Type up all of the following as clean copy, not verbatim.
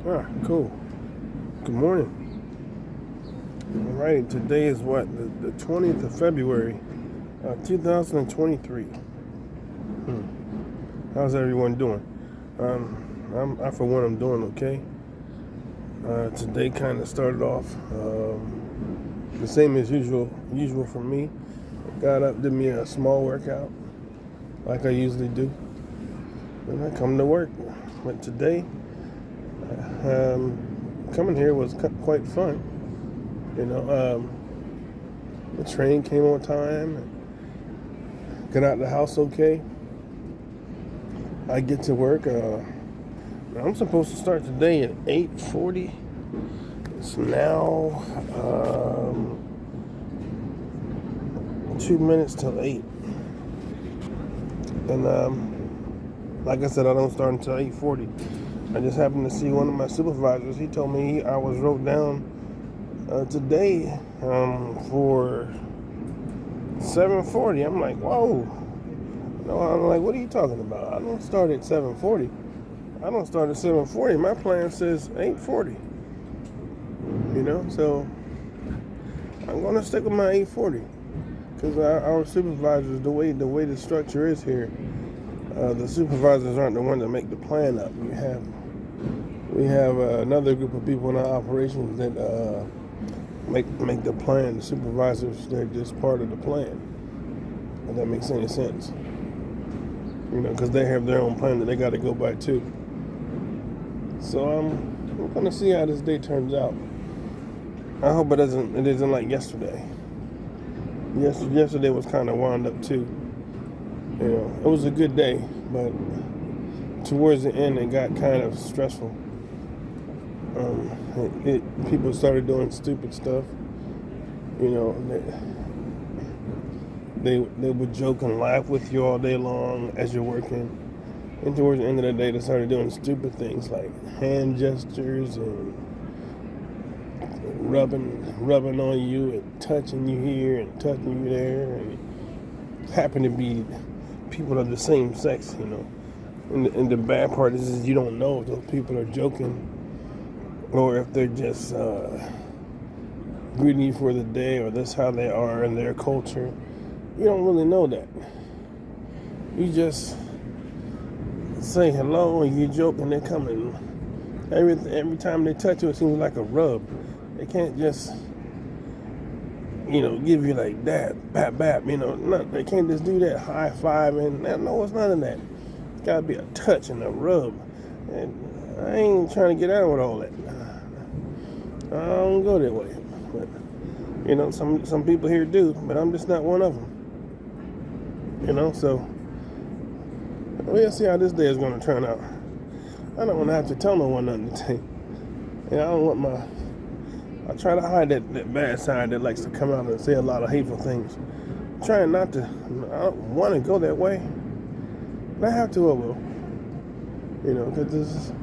Ah, cool. Good morning. Alrighty, today is what? The 20th of February, 2023. How's everyone doing? I for one, I'm doing okay. Today kind of started off the same as usual for me. Got up, did me a small workout, like I usually do. Then I come to work. But today, coming here was quite fun. The train came on time. Got out of the house okay. I get to work. I'm supposed to start today at 8:40. It's now 2 minutes till 8. And like I said, I don't start until 8:40. I just happened to see one of my supervisors. He told me I was wrote down today for 7:40. I'm like, whoa. No, I'm like, what are you talking about? I don't start at 7:40. I don't start at 7:40. My plan says 8:40. So I'm gonna stick with my 8:40 because our supervisors, the way the structure is here, the supervisors aren't the ones that make the plan up. We have another group of people in our operations that make the plan. The supervisors, they're just part of the plan. If that makes any sense. Because they have their own plan that they got to go by too. So we're gonna see how this day turns out. I hope it isn't like yesterday. Yesterday was kind of wound up too. It was a good day, but towards the end it got kind of stressful. People started doing stupid stuff. They would joke and laugh with you all day long as you're working. And towards the end of the day, they started doing stupid things like hand gestures and rubbing on you and touching you here and touching you there. And it happened to be people of the same sex, And the bad part is you don't know if those people are joking or if they're just greeting you for the day or that's how they are in their culture. You don't really know that. You just say hello and you joke and they come in. Every time they touch you, it seems like a rub. They can't just, give you like that, bap, bap, they can't just do that high five and no, it's none of that. It's gotta be a touch and a rub. And I ain't trying to get out with all that. I don't go that way. But, some people here do, but I'm just not one of them. So we'll see how this day is going to turn out. I don't want to have to tell no one nothing today. I try to hide that bad side that likes to come out and say a lot of hateful things. Trying not to, I don't want to go that way. But I have to, I will. Because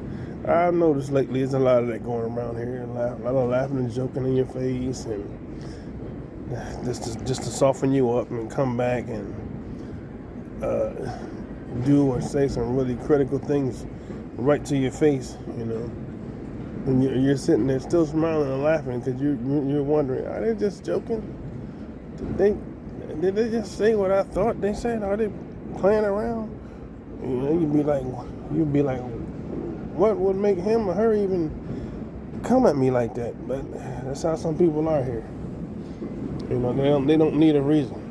I've noticed lately there's a lot of that going around here. A lot of laughing and joking in your face and just to soften you up and come back and do or say some really critical things right to your face, and you're sitting there still smiling and laughing because you're wondering, are they just joking? Did they just say what I thought they said? Are they playing around? You'd be like, what would make him or her even come at me like that? But that's how some people are here. They don't need a reason.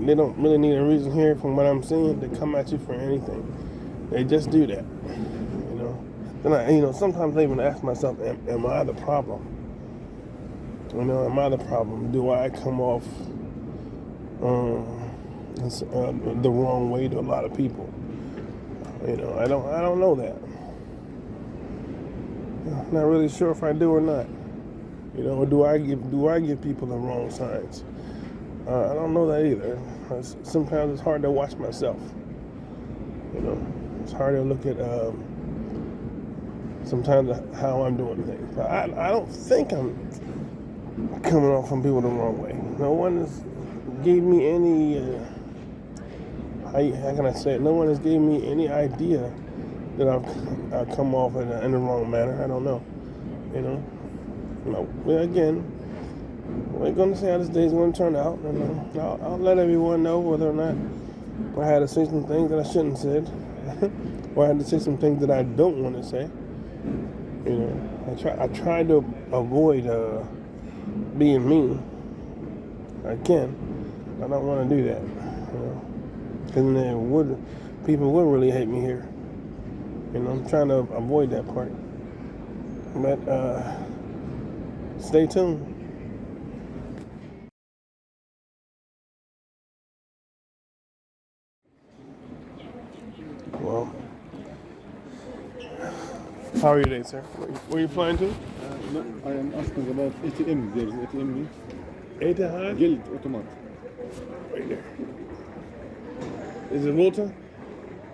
They don't really need a reason here, from what I'm seeing, to come at you for anything. They just do that, Then sometimes I even ask myself, am I the problem? Am I the problem? Do I come off the wrong way to a lot of people? I don't know that. I'm not really sure if I do or not. Or do I give people the wrong signs? I don't know that either. Sometimes it's hard to watch myself. It's hard to look at sometimes how I'm doing things. But I don't think I'm coming off from people the wrong way. No one has gave me any how can I say it? No one has gave me any idea that I've come off in the wrong manner. I don't know. You know. No. But again, we're gonna see how this day's gonna turn out, and I'll let everyone know whether or not I had to say some things that I shouldn't have said, or I had to say some things that I don't want to say. You know, I try to avoid being mean. I can. I don't want to do that. You know, because then people would really hate me here. You know, I'm trying to avoid that part. But stay tuned. Well, how are you today, sir? Where are you flying to? No, I am asking about ATM. There is ATM. Etihad? Geld automat. Right there. Is it water?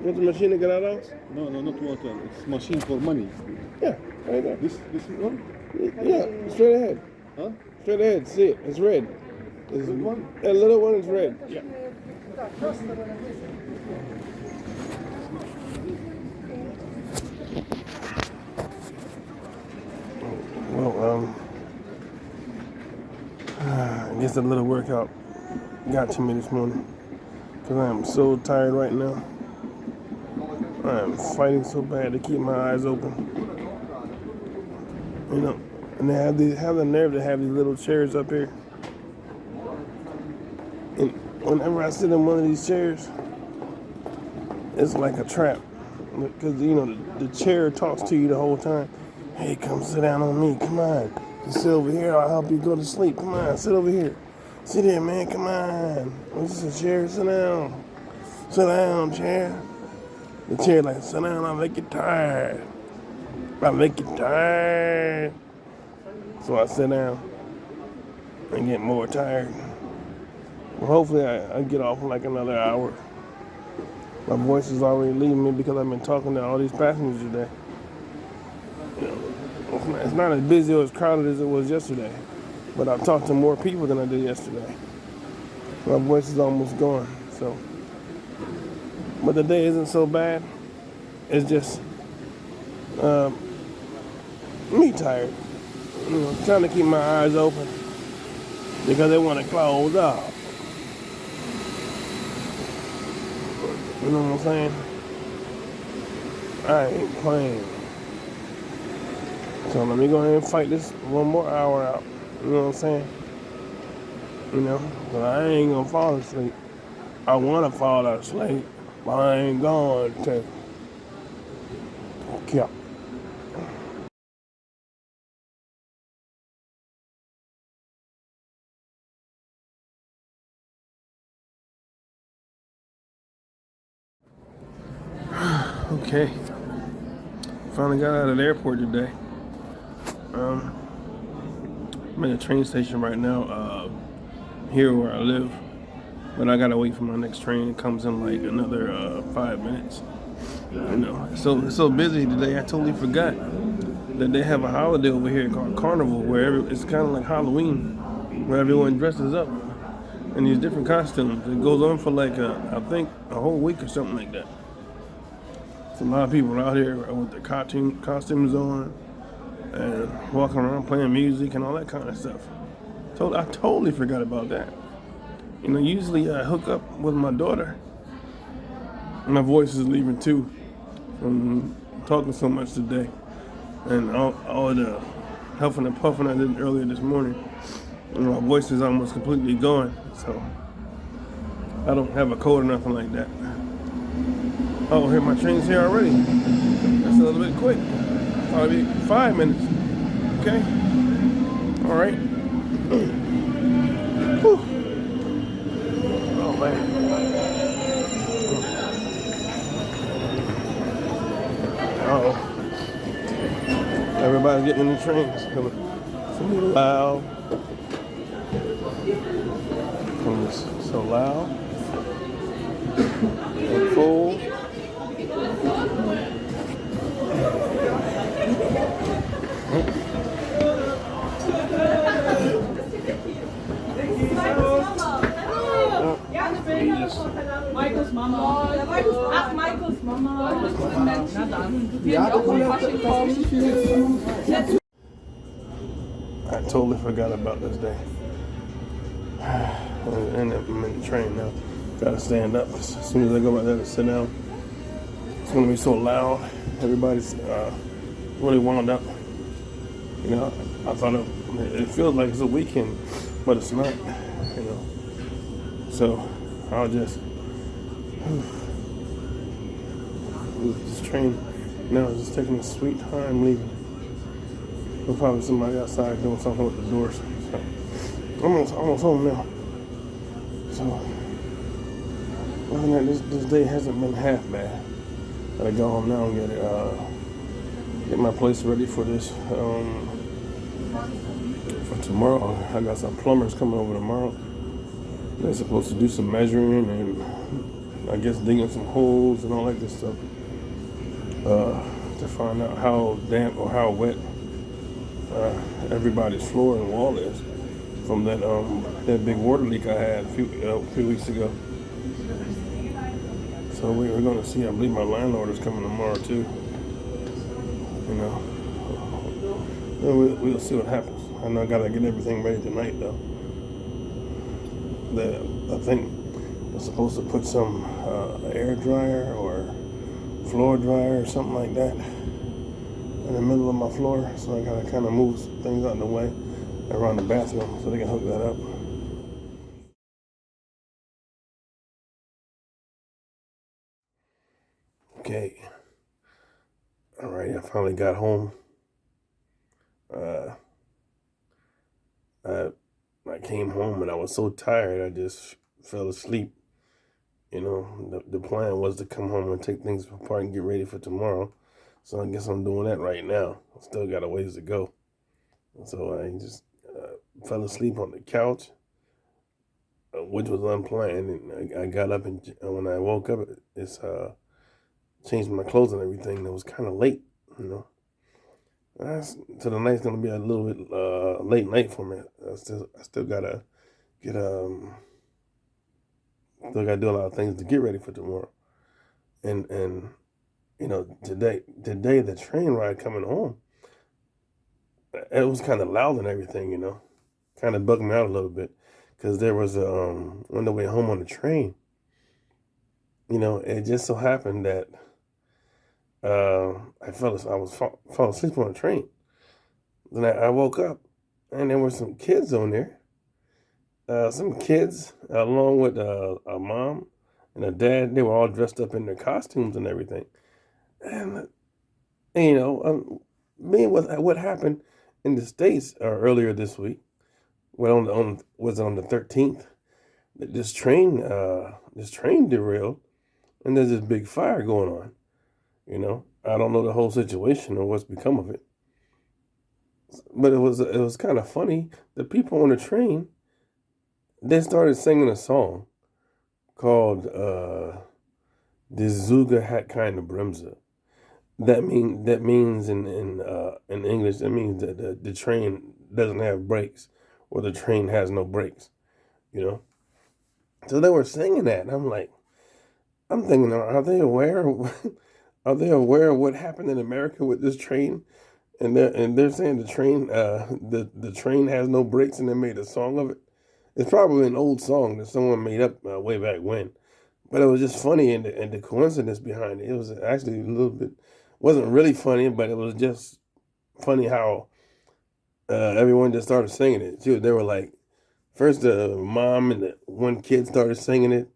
Water machine to get out of? No, not water. It's machine for money. Yeah, right there. This one? Yeah, straight ahead. Huh? Straight ahead. See it. It's red. It's Good one? A little one is red. Yeah. Well, I guess a little workout got to me this morning because I am so tired right now. I am fighting so bad to keep my eyes open. You know, and they have the nerve to have these little chairs up here. And whenever I sit in one of these chairs, it's like a trap because you know the chair talks to you the whole time. Hey, come sit down on me. Come on. You sit over here. I'll help you go to sleep. Come on. Sit over here. Sit here, man. Come on. This is a chair. Sit down. Sit down, chair. The chair like, sit down. I'll make you tired. I'll make you tired. So I sit down and get more tired. Well, hopefully I get off in like another hour. My voice is already leaving me because I've been talking to all these passengers today. It's not as busy or as crowded as it was yesterday, but I've talked to more people than I did yesterday. My voice is almost gone, so. But the day isn't so bad. It's just me tired. You know, trying to keep my eyes open because they want to close up. You know what I'm saying? I ain't playing. So let me go ahead and fight this one more hour out. You know what I'm saying? You know, but I ain't gonna fall asleep. I wanna fall asleep, but I ain't going to. Yeah. Okay. Finally got out of the airport today. I'm at the train station right now, here where I live. But I gotta wait for my next train. It comes in like another 5 minutes. You know, it's so busy today. I totally forgot that they have a holiday over here called Carnival, where it's kind of like Halloween, where everyone dresses up in these different costumes. It goes on for like I think a whole week or something like that. It's a lot of people out here with their costumes on and walking around playing music and all that kind of stuff. So I totally forgot about that. You know, usually I hook up with my daughter. My voice is leaving too from talking so much today. And all the huffing and puffing I did earlier this morning. And my voice is almost completely gone. So I don't have a cold or nothing like that. Oh, here my train's here already. That's a little bit quick. Probably 5 minutes. Okay. All right. Whew. Oh man. Uh-oh. Everybody's getting in the trains. It's a little loud. It's so loud. And full. Michael's Mama. Ach, Michael's Mama. Na dann. I totally forgot about this day. And I'm in the train now. Gotta stand up. As soon as I go back there to sit down, it's gonna be so loud. Everybody's really wound up. You know, I thought it feels like it's a weekend, but it's not. You know, so I'll just this train now is just taking a sweet time leaving. There's probably somebody outside doing something with the doors. So, almost home now. So, other than that, this day hasn't been half bad. Gotta go home now and get my place ready for this. For tomorrow, I got some plumbers coming over tomorrow. They're supposed to do some measuring and I guess digging some holes and all that good stuff to find out how damp or how wet everybody's floor and wall is from that big water leak I had a few weeks ago. So we're going to see. I believe my landlord is coming tomorrow too. You know, we'll see what happens. I know I got to get everything ready tonight though. I think I'm supposed to put some air dryer or floor dryer or something like that in the middle of my floor, so I gotta kind of move things out of the way around the bathroom so they can hook that up. Okay. All right, I finally got home. I came home and I was so tired I just fell asleep. You know, the plan was to come home and take things apart and get ready for tomorrow. So I guess I'm doing that right now. I still got a ways to go. So I just fell asleep on the couch, which was unplanned. And I got up and when I woke up, it's changed my clothes and everything. It was kind of late, you know. So the night's gonna be a little bit late night for me. I still gotta get still gotta do a lot of things to get ready for tomorrow. And you know, today the train ride coming home, it was kind of loud and everything, you know, kind of bugged me out a little bit because there was on the way home on the train, you know, it just so happened that I fell asleep on the train. Then I woke up and there were some kids on there, some kids along with a mom and a dad. They were all dressed up in their costumes and everything, and you know, being what happened in the States earlier this week. Well, was it on the 13th? This train derailed, and there's this big fire going on. You know, I don't know the whole situation or what's become of it, but it was kind of funny. The people on the train, they started singing a song called "Die Züge hat keine Bremse." That means in English, that means that the train doesn't have brakes, or the train has no brakes, you know. So they were singing that, and I'm thinking, are they aware? Are they aware of what happened in America with this train? And they're saying the train has no brakes, and they made a song of it. It's probably an old song that someone made up way back when, but it was just funny, and the coincidence behind it. It was actually a little bit. Wasn't really funny, but it was just funny how everyone just started singing it. They were like, first the mom and the one kid started singing it,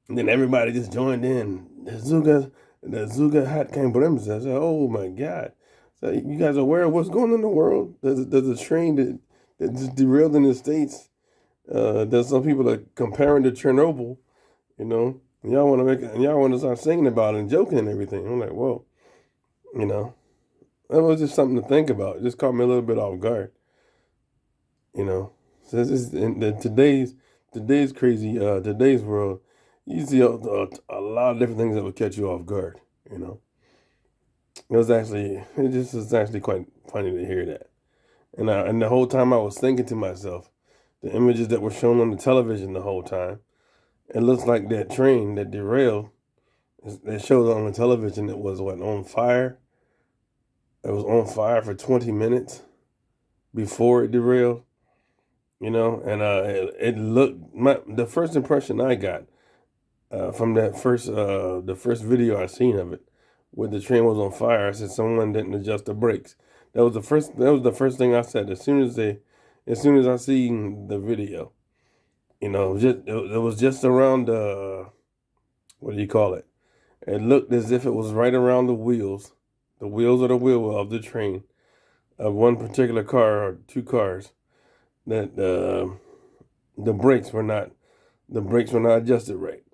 and then everybody just joined in. The Zuga hat came bremse. I said, oh my God. So you guys are aware of what's going on in the world? There's a train that just derailed in the States. There's some people that are comparing to Chernobyl, you know. And y'all want to start singing about it and joking and everything. I'm like, whoa. You know, that was just something to think about. It just caught me a little bit off guard. You know, so this is in today's crazy today's world. You see a lot of different things that would catch you off guard. You know, it just was actually quite funny to hear that. And the whole time I was thinking to myself, the images that were shown on the television the whole time, it looks like that train that derailed They showed on the television it was on fire. It was on fire for 20 minutes before it derailed. It looked the first impression I got from that the first video I seen of it, where the train was on fire. I said someone didn't adjust the brakes. That was the first thing I said as soon as I seen the video. It was just around what do you call it? It looked as if it was right around the wheels of the wheel well of the train of one particular car or two cars that the brakes were not adjusted right,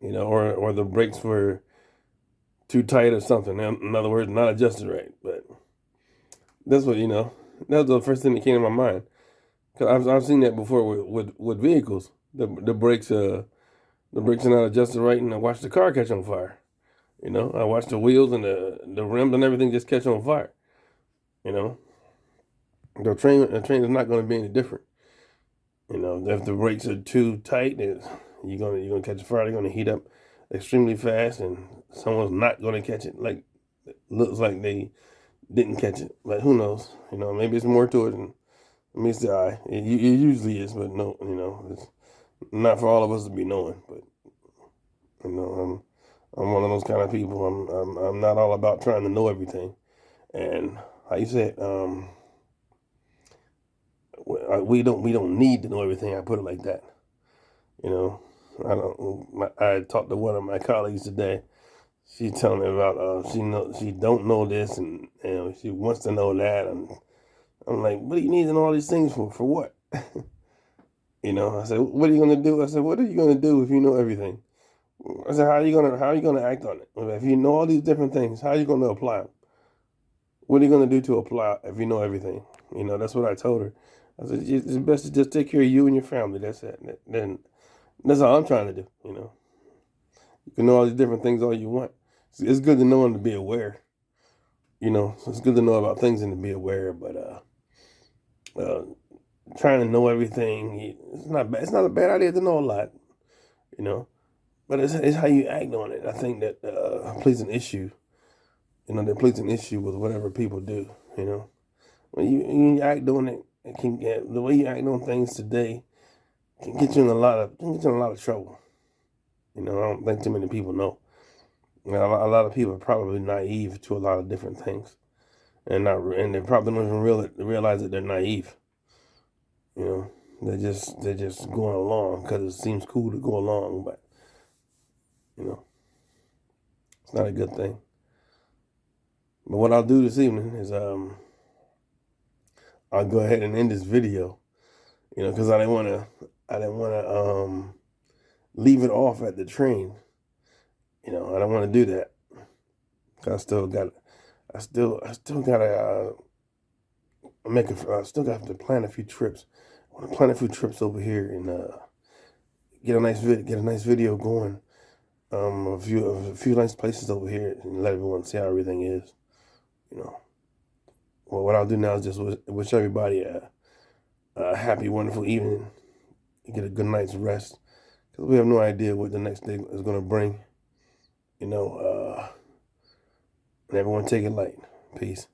or the brakes were too tight or something. In other words, not adjusted right. But that's what that was the first thing that came to my mind. Cause I've seen that before with vehicles. The brakes are not adjusted right, and I watched the car catch on fire. I watched the wheels and the rims and everything just catch on fire. You know, the train is not going to be any different. If the brakes are too tight, you're gonna catch a fire. They're going to heat up extremely fast, and someone's not going to catch it. Like it looks like they didn't catch it, but who knows? Maybe it's more to it than meets the eye. It usually is, but no, it's not for all of us to be knowing. But I'm one of those kind of people. I'm not all about trying to know everything. And how you said, we don't need to know everything. I put it like that. I talked to one of my colleagues today. She telling me about she don't know this, and she wants to know that, and I'm like, what do you need to know all these things for? For what? I said, what are you gonna do? I said, what are you gonna do if you know everything? I said, how are you gonna act on it? If you know all these different things, how are you gonna apply them? What are you gonna do to apply if you know everything? That's what I told her. I said, it's best to just take care of you and your family. That's it. Then that's all I'm trying to do. You can know all these different things all you want. It's good to know and to be aware. It's good to know about things and to be aware, but trying to know everything, it's not bad. It's not a bad idea to know a lot, but it's how you act on it. I think that plays an issue. That plays an issue with whatever people do. When you act on it, the way you act on things today can get you in a lot of trouble. I don't think too many people know. A lot of people are probably naive to a lot of different things, and they probably don't even realize that they're naive. They're just going along because it seems cool to go along, but it's not a good thing. But what I'll do this evening is I'll go ahead and end this video, because I didn't want to leave it off at the train. I don't want to do that. I still got to I still got to plan a few trips. I want to plan a few trips over here and get a nice video going. A few nice places over here, and let everyone see how everything is. Well, what I'll do now is just wish everybody a happy, wonderful evening. Get a good night's rest, because we have no idea what the next day is going to bring. And everyone take it light. Peace.